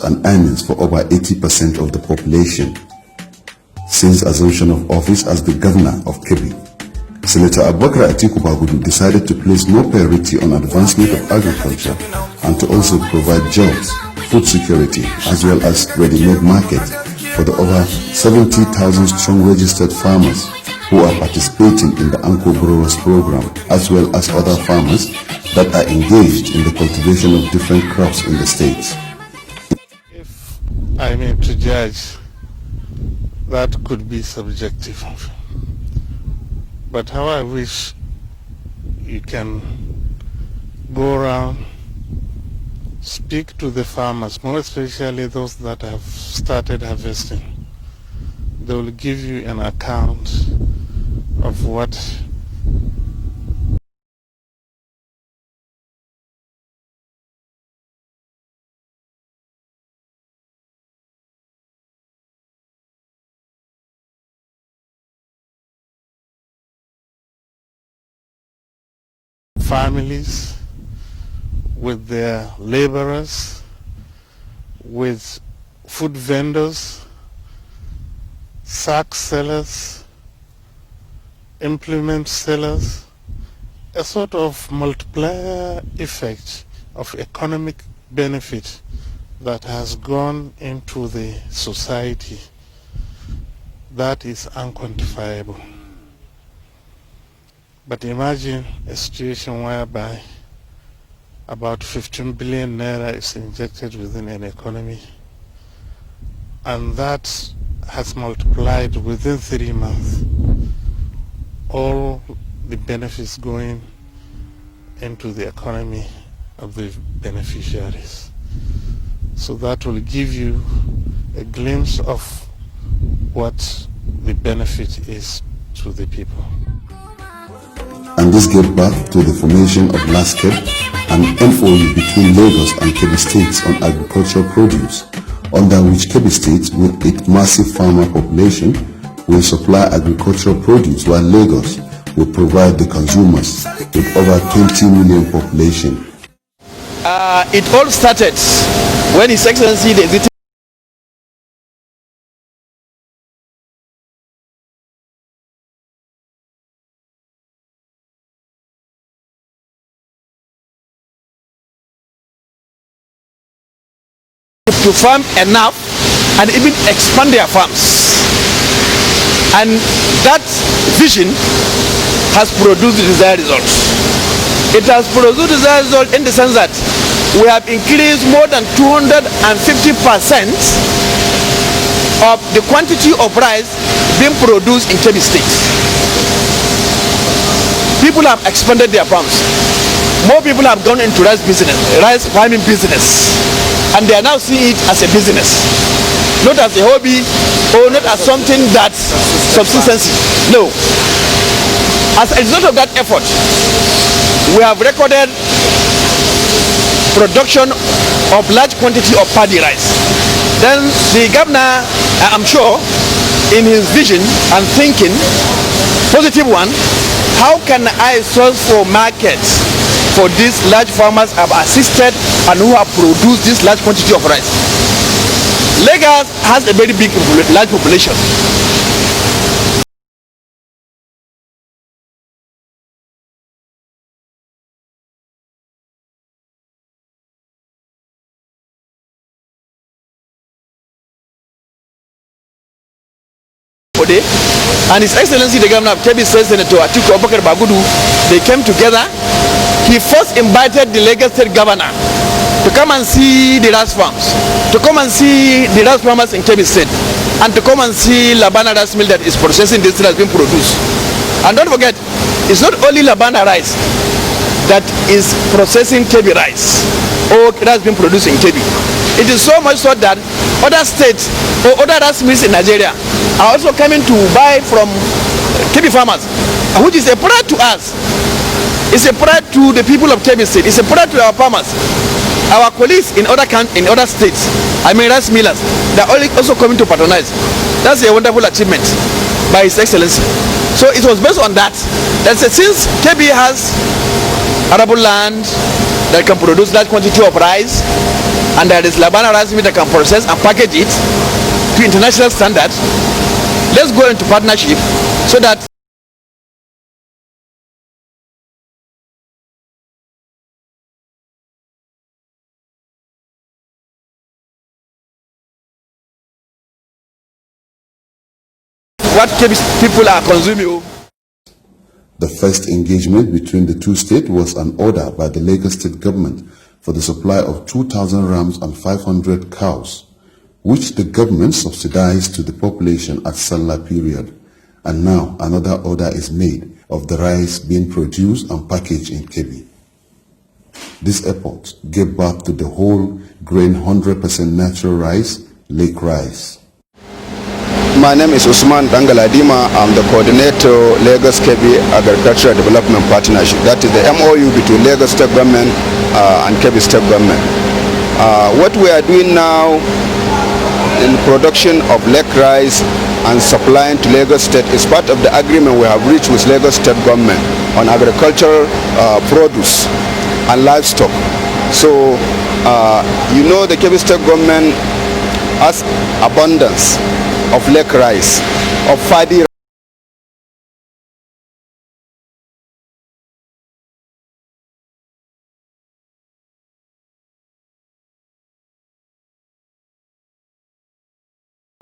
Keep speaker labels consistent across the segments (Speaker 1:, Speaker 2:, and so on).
Speaker 1: And earnings for over 80% of the population. Since assumption of office as the governor of Kebbi, Senator Abubakar Atiku Bagudu decided to place more priority on advancement of agriculture and to also provide jobs, food security, as well as ready-made market for the over 70,000 strong registered farmers who are participating in the Anko Growers program, as well as other farmers that are engaged in the cultivation of different crops in the states.
Speaker 2: I mean, to judge, that could be subjective. But how I wish you can go around, speak to the farmers, more especially those that have started harvesting. They will give you an account of what families, with their laborers, with food vendors, sack sellers, implement sellers, a sort of multiplier effect of economic benefit that has gone into the society that is unquantifiable. But imagine a situation whereby about 15 billion naira is injected within an economy, and that has multiplied within 3 months. All the benefits going into the economy of the beneficiaries. So that will give you a glimpse of what the benefit is to the people.
Speaker 1: And this gave birth to the formation of LASKEB, an MOU between Lagos and Kebbi states on agricultural produce, under which Kebbi state, with its massive farmer population, will supply agricultural produce, while Lagos will provide the consumers with over 20 million population.
Speaker 3: It all started when His Excellency the Executive to farm enough and even expand their farms, and that vision has produced the desired results. It has produced the desired result in the sense that we have increased more than 250% of the quantity of rice being produced in Kebbi State. People have expanded their farms. More people have gone into rice farming business, and they are now seeing it as a business, not as a hobby or not as something that's subsistence. No. As a result of that effort, we have recorded production of large quantity of paddy rice. Then the governor, I'm sure, in his vision and thinking, positive one, how can I source for markets for these large farmers have assisted and who have produced this large quantity of rice? Lagos has a very big, large population. And His Excellency the Governor of Kebbi State, Senator Atiku Abubakar Bagudu, they came together. He first invited the Lagos State Governor to come and see the rice farms, to come and see the rice farmers in Kebbi State, and to come and see Labana rice mill that is processing this that has been produced. And don't forget, it's not only Labana rice. that is processing Kebbi rice or rice being produced in Kebbi. It is so much so that other states or other rice mills in Nigeria are also coming to buy from Kebbi farmers, which is a pride to us. It's a pride to the people of Kebbi State. It's a pride to our farmers. Our colleagues in other states, rice millers, they're also coming to patronize. That's a wonderful achievement by His Excellency. So it was based on that since Kebbi has arable land that can produce large quantity of rice, and there is Labana rice mill that can process and package it to international standards, let's go into partnership so that what Kebbi people are consuming.
Speaker 1: The first engagement between the two states was an order by the Lagos State government for the supply of 2,000 rams and 500 cows, which the government subsidized to the population at Salah period. And now another order is made of the rice being produced and packaged in Kebbi. This effort gave birth to the whole grain 100% natural rice, lake rice.
Speaker 4: My name is Usman Dangaladima. I'm the coordinator, Lagos Kebbi Agricultural Development Partnership. That is the MOU between Lagos State Government and Kebbi State Government. What we are doing now in production of lake rice and supplying to Lagos State is part of the agreement we have reached with Lagos State Government on agricultural produce and livestock. So, the Kebbi State Government has abundance of lake rice, of fadi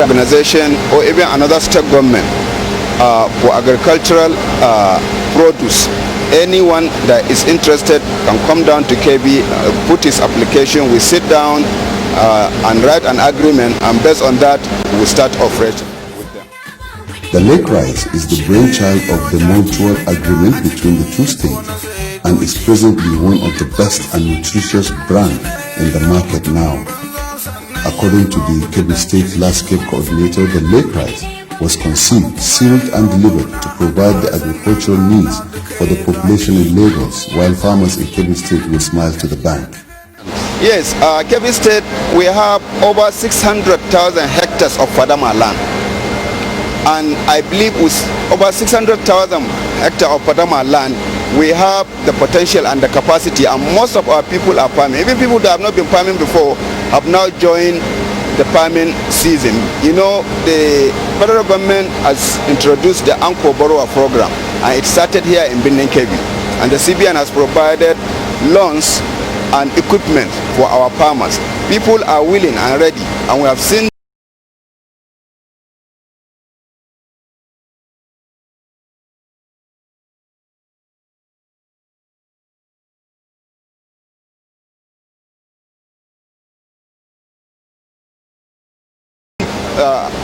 Speaker 4: organization or even another state government for agricultural produce. Anyone that is interested can come down to Kebbi, put his application, we sit down and write an agreement, and based on that we start operating with them.
Speaker 1: The lake rice is the brainchild of the mutual agreement between the two states and is presently one of the best and nutritious brand in the market now. According to the Kebbi State Landscape Coordinator, the lake rice was conceived, sealed and delivered to provide the agricultural needs for the population in Lagos, while farmers in Kebbi State will smile to the bank.
Speaker 4: Yes, Kebbi State, we have over 600,000 hectares of Fadama land. And I believe with over 600,000 hectares of Fadama land, we have the potential and the capacity, and most of our people are farming. Even people that have not been farming before have now joined the farming season. The federal government has introduced the Anko Borrower program, and it started here in Benin Kebbi. And the CBN has provided loans and equipment for our farmers. People are willing and ready, and we have seen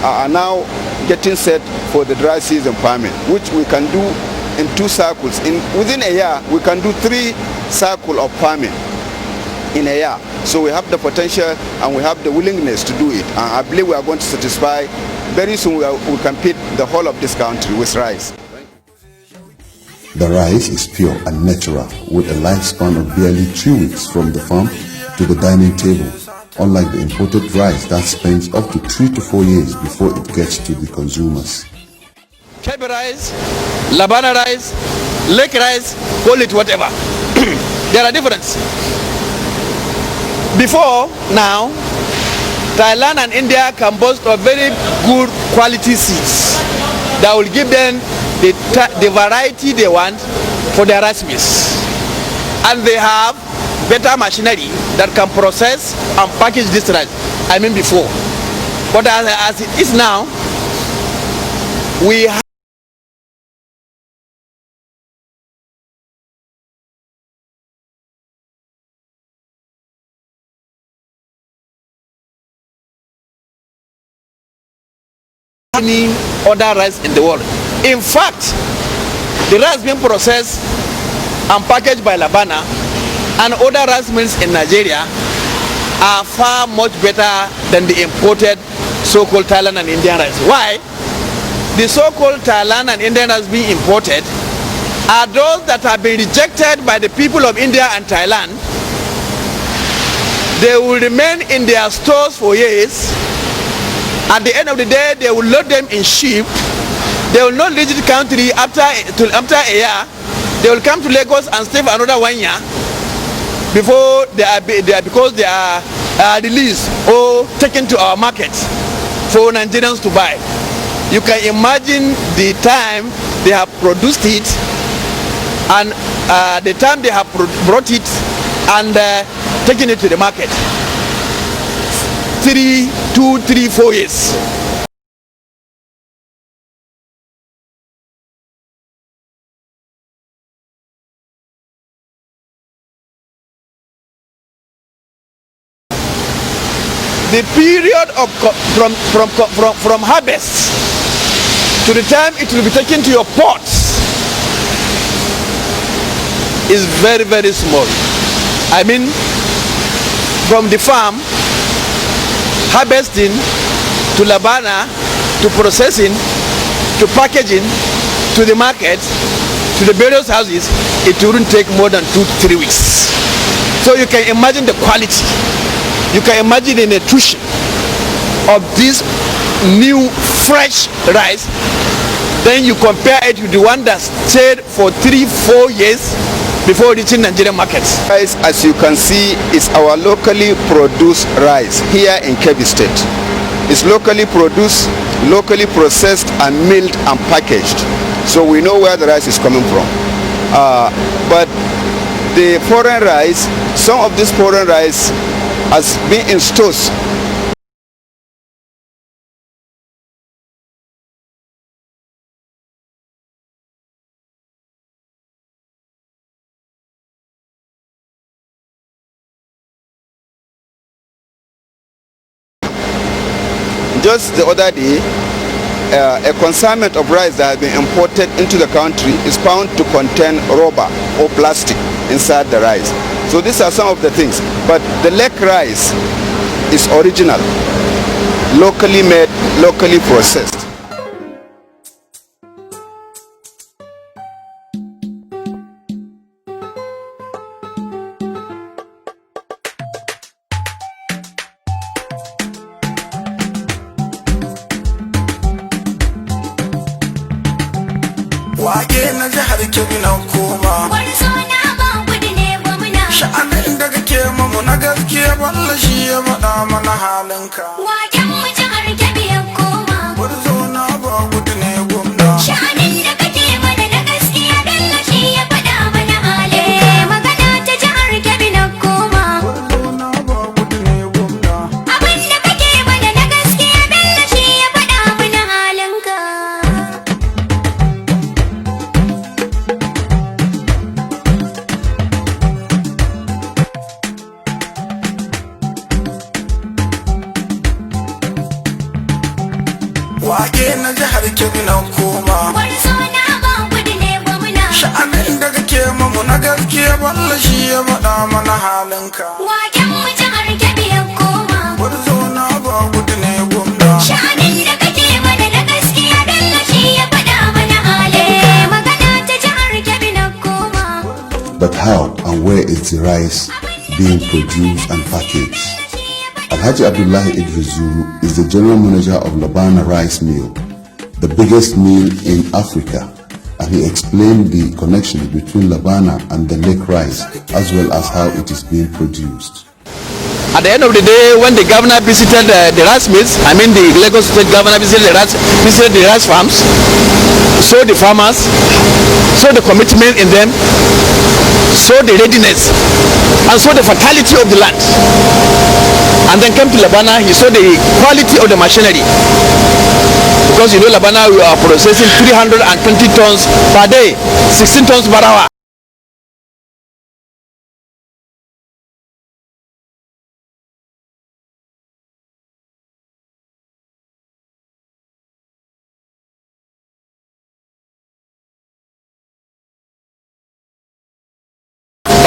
Speaker 4: are now getting set for the dry season farming, which we can do in 2 cycles. Within a year, we can do 3 cycles of farming in a year. So we have the potential and we have the willingness to do it. And I believe we are going to satisfy very soon. We compete the whole of this country with rice.
Speaker 1: The rice is pure and natural, with a lifespan of barely 3 weeks from the farm to the dining table, unlike the imported rice that spends up to 3 to 4 years before it gets to the consumers.
Speaker 3: Kebbi rice, Labana rice, lake rice, call it whatever. There are differences. Before now, Thailand and India can boast of very good quality seeds that will give them the variety they want for their rice mills. And they have better machinery that can process and package this rice. Before. But as it is now, we have any other rice in the world. In fact, the rice being processed and packaged by Labana and other rice mills in Nigeria are far much better than the imported so-called Thailand and Indian rice. Why? The so-called Thailand and Indian rice being imported are those that have been rejected by the people of India and Thailand. They will remain in their stores for years. At the end of the day, they will load them in ship. They will not leave the country after a year. They will come to Lagos and stay for another 1 year before because they are released or taken to our markets for Nigerians to buy. You can imagine the time they have produced it and the time they have brought it and taken it to the market. 2, 3, 4 years. The period of from harvest to the time it will be taken to your ports is very, very small. I mean, from the farm, harvesting, to Labana, to processing, to packaging, to the market, to the various houses, it wouldn't take more than 2 to 3 weeks. So you can imagine the quality. You can imagine the nutrition of this new fresh rice. Then you compare it with the one that stayed for 3-4 years before reaching Nigerian markets.
Speaker 4: Rice, as you can see, is our locally produced rice here in Kebbi State. It's locally produced, locally processed and milled and packaged. So we know where the rice is coming from. But the foreign rice, some of this foreign rice has been in stores. Just the other day, a consignment of rice that has been imported into the country is found to contain rubber or plastic inside the rice. So these are some of the things. But the lake rice is original, locally made, locally processed.
Speaker 5: Wake na jihar Kebbi na koma.
Speaker 6: Gwarzo na ba gudu ne gwamna.
Speaker 5: Sha'anin da kake mamu na gaskiya walla shi ya faɗa mana halinka.
Speaker 6: Waken mu jihar Kebbi ya koma.
Speaker 5: Gwarzo na ba gudu ne gwamna.
Speaker 6: Sha'anin da kake mana na gaskiya Bello shi ya faɗa mana halinka. Magana ta jihar Kebbi na koma.
Speaker 5: Gwarzo na ba gudu ne gwamna.
Speaker 6: Abin da kake mana na gaskiya Bello shi ya faɗa mana halinka.
Speaker 5: Wake na jihar Kebbi na koma.
Speaker 6: Gwarzo na ba gudu ne gwamna.
Speaker 5: Sha'anin da kake mamu na gaskiya walla shi ya faɗa mana halinka.
Speaker 6: Waken mu jihar Kebbi ya koma.
Speaker 5: Gwarzo na ba gudu ne gwamna.
Speaker 6: Sha'anin da kake mana na gaskiya Bello shi ya faɗa mana halinka. Magana ta jihar Kebbi na koma.
Speaker 1: But how and where is the rice being produced and packaged? Alhaji Abdullahi Idris Zuru is the general manager of Labana Rice Mill, the biggest mill in Africa, and he explained the connection between Labana and the lake rice, as well as how it is being produced.
Speaker 3: At the end of the day, when the governor visited the rice mills, I mean the Lagos State governor visited the rice farms, saw the farmers, saw the commitment in them, saw the readiness, and saw the fertility of the land. And then came to Labana, he saw the quality of the machinery. Because you know Labana, we are processing 320 tons per day, 16 tons per hour.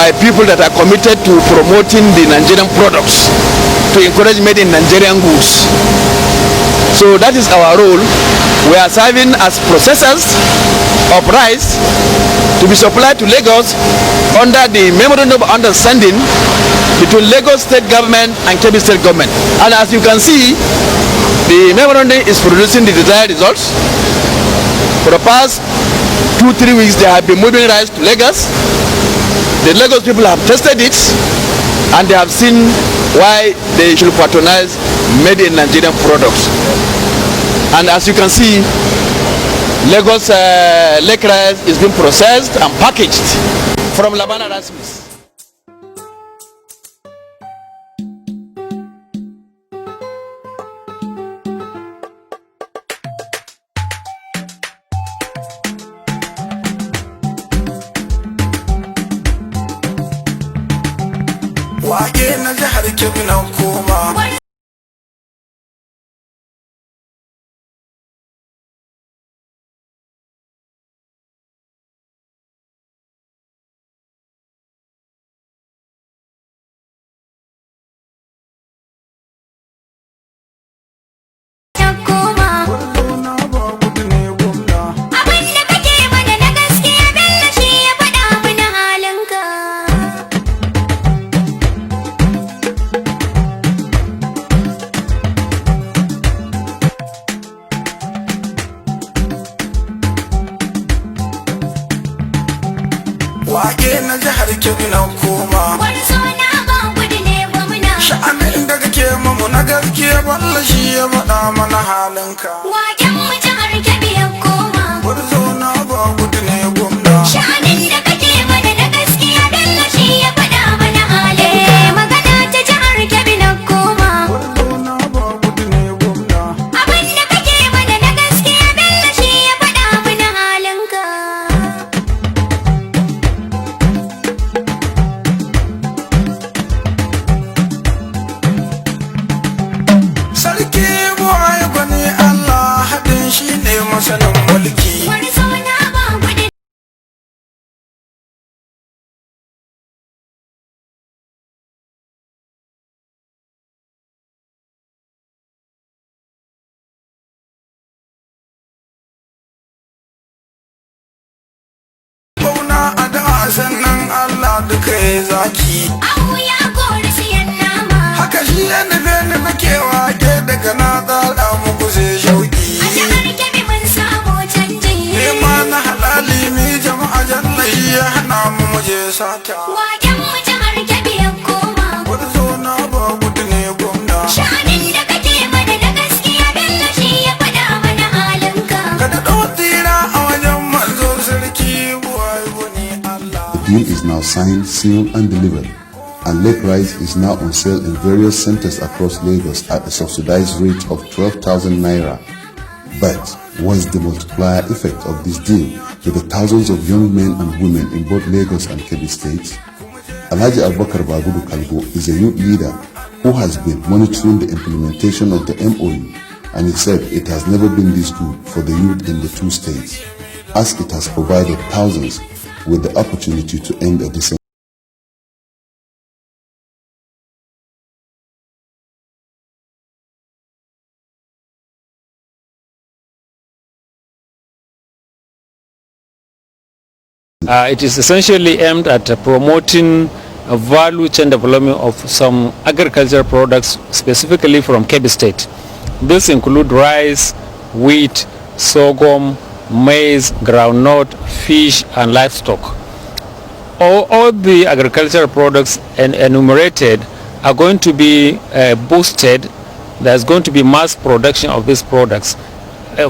Speaker 3: by people that are committed to promoting the Nigerian products, to encourage made in Nigerian goods. So that is our role. We are serving as processors of rice to be supplied to Lagos under the memorandum of understanding between Lagos State Government and Kebbi State Government. And as you can see, the memorandum is producing the desired results. For the past 2-3 weeks, they have been moving rice to Lagos. The Lagos people have tested it, and they have seen why they should patronize made in Nigerian products. And as you can see, Lagos lake rice is being processed and packaged from Labana Rice Mills.
Speaker 5: Wage na jihar Kebbi na koma. Wage na jihar Kebbi na koma. Sha'anin da kake mamu na gaskiya balla shi ya faɗa mana halinka.
Speaker 6: Waken mu jihar Kebbi ya koma.
Speaker 5: Gwarzo na ba gudu ne gwamna.
Speaker 6: Sha'anin da kake mana na gaskiya Bello shi ya faɗa mana halinka. Magana ta jihar Kebbi na koma.
Speaker 5: Gwarzo na ba gudu ne gwamna.
Speaker 6: Abin da kake mana na gaskiya Bello shi ya faɗa mana halinka.
Speaker 5: Sarki buwaye gwani Allah haɗin shi ne masanin mulki.
Speaker 6: Wani suna ba gudu.
Speaker 5: Bauna a da sannan Allah duka ya zaki.
Speaker 6: Abu ya kori siyan nama.
Speaker 5: Haka shi ya nufe ni nake wake daga na tsara muku sai shauki.
Speaker 6: A jihar Kebbi mun samu canji.
Speaker 5: Nema na halali mi jama'a jalla shi ya hana mu muje sata.
Speaker 6: Waken mu jihar Kebbi ya koma.
Speaker 5: Gwarzo na ba gudu ne gwamna.
Speaker 6: Sha'anin da kake mana na gaskiya Bello shi ya faɗa mana halinka.
Speaker 5: Kada ɗau tsira a wajen manzo sarki buwaye gwani Allah.
Speaker 1: The deal is now signed, sealed and delivered, and lake rice is now on sale in various centers across Lagos at a subsidized rate of 12,000 naira. But what's the multiplier effect of this deal to the thousands of young men and women in both Lagos and Kebbi states? Alhaji Abubakar Bagudu Kalgo is a youth leader who has been monitoring the implementation of the MOU, and he said it has never been this good for the youth in the two states, as it has provided thousands with the opportunity to end a decent
Speaker 7: It is essentially aimed at promoting a value chain development of some agricultural products specifically from Kebbi State. This include rice, wheat, sorghum, maize, groundnut, fish and livestock. All the agricultural products enumerated are going to be boosted. There's going to be mass production of these products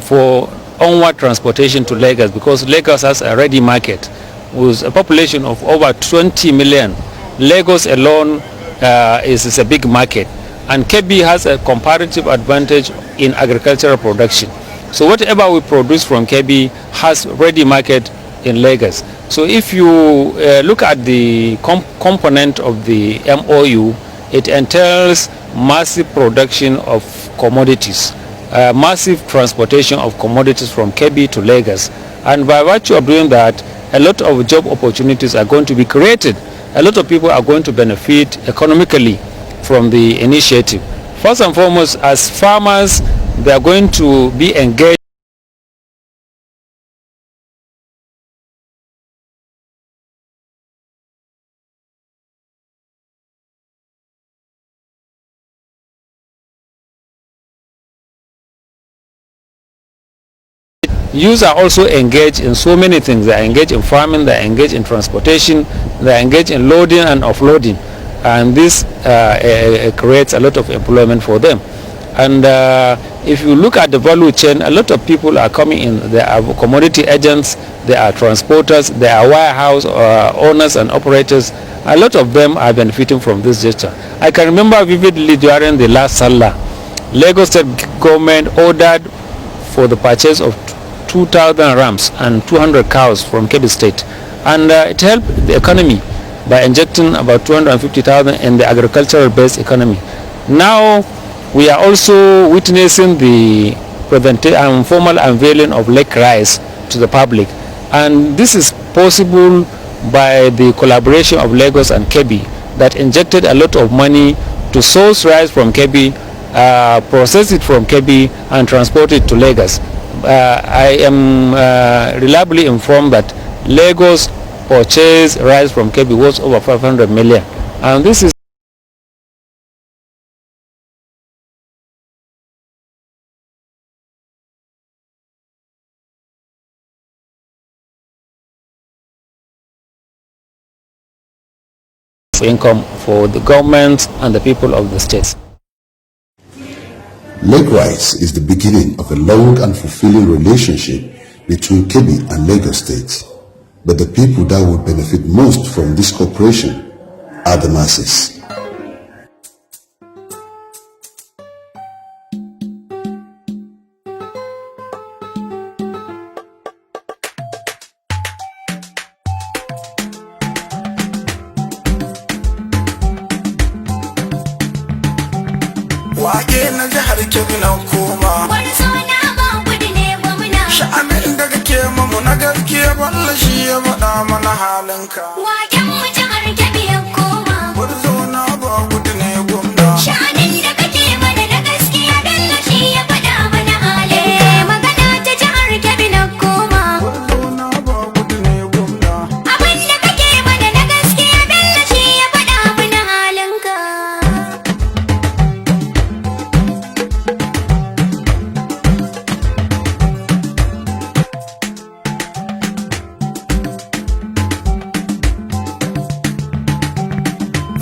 Speaker 7: for onward transportation to Lagos, because Lagos has a ready market with a population of over 20 million. Lagos alone is a big market, and Kebbi has a comparative advantage in agricultural production. So whatever we produce from Kebbi has ready market in Lagos. So if you look at the component of the MOU, it entails massive production of commodities, massive transportation of commodities from Kebbi to Lagos, and by virtue of doing that, a lot of job opportunities are going to be created. A lot of people are going to benefit economically from the initiative. First and foremost, as farmers, they are going to be engaged youths are also engaged in so many things. They are engaged in farming, they are engaged in transportation, they are engaged in loading and offloading, and this creates a lot of employment for them. And if you look at the value chain, a lot of people are coming in. There are commodity agents, there are transporters, there are warehouse owners and operators. A lot of them are benefiting from this gesture. I can remember vividly during the last Salah, Lagos State government ordered for the purchase of 2,000 rams and 200 cows from Kebbi State, and it helped the economy by injecting about 250,000 in the agricultural based economy. Now we are also witnessing the formal unveiling of lake rice to the public, and this is possible by the collaboration of Lagos and Kebbi that injected a lot of money to source rice from Kebbi, process it from Kebbi and transport it to Lagos. I am reliably informed that Lagos purchased rice from Kebbi worth over 500 million, and this is income for the government and the people of the states.
Speaker 1: Lake rice is the beginning of a long and fulfilling relationship between Kebbi and Lagos State. But the people that would benefit most from this cooperation are the masses.
Speaker 5: Wake na jihar Kebbi na koma.
Speaker 6: Wani suna ba gudu ne gwamna.
Speaker 5: Sha'anin da kake mamu na gaskiya balla shi ya faɗa mana halinka.
Speaker 6: Waken mu jihar Kebbi ya koma.
Speaker 5: Wani suna ba gudu ne gwamna.
Speaker 6: Sha'anin da kake mana na gaskiya Bello shi ya faɗa mana halinka. Magana ta jihar Kebbi na koma.
Speaker 5: Wani suna ba gudu ne gwamna.
Speaker 6: Abin da kake mana na gaskiya Bello shi ya faɗa mana halinka.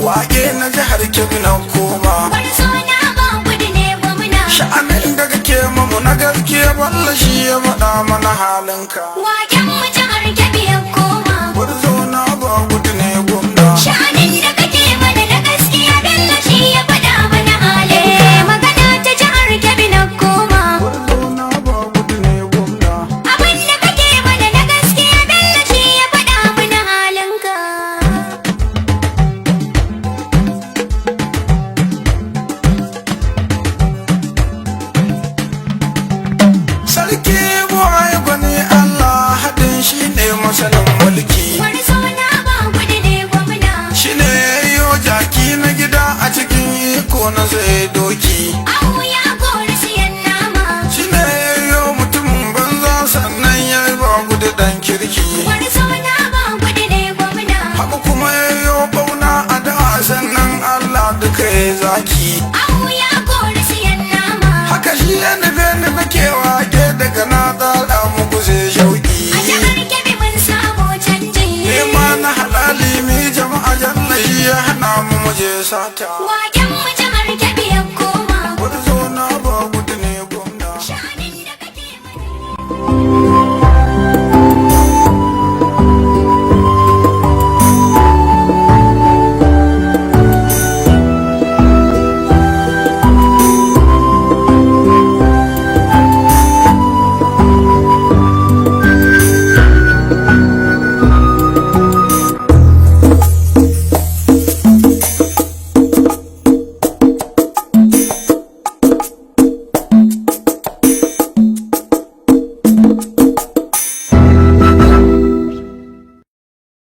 Speaker 5: Wake na jihar Kebbi na koma.
Speaker 6: Wani suna ba gudu ne gwamna.
Speaker 5: Sha'anin da kake mamu na gaskiya balla shi ya faɗa mana halinka.
Speaker 6: Waken mu jihar Kebbi ya koma.
Speaker 5: Wani suna ba gudu ne gwamna.
Speaker 6: Sha'anin da kake mana na gaskiya Bello shi ya faɗa mana halinka. Magana ta jihar Kebbi na koma.
Speaker 5: Wani suna ba gudu ne gwamna.
Speaker 6: Abin da kake mana na gaskiya Bello shi ya faɗa mana halinka.
Speaker 5: Sarki buwaye gwani Allah haɗin shi ne masanin mulki.
Speaker 6: Wani suna ba gudu ne gwamna.
Speaker 5: Shi ne yo jaki na gida a cikin iko na zai doki.
Speaker 6: Ahu ya kori siyan nama.
Speaker 5: Shi ne yo mutumin banza sannan ya yi ba gudu ɗan kirki.
Speaker 6: Wani suna ba gudu ne gwamna.
Speaker 5: Haka kuma ya yo bauna a da sannan Allah duka ya zaki.
Speaker 6: Ahu ya kori siyan nama.
Speaker 5: Haka shi ya nufe nufe kewa ke daga na tsara muku zai shauki.
Speaker 6: A jihar Kebbi mun samu canji.
Speaker 5: Nema na halali mi jama'a jalla shi ya hana mu muje sata.
Speaker 6: Wake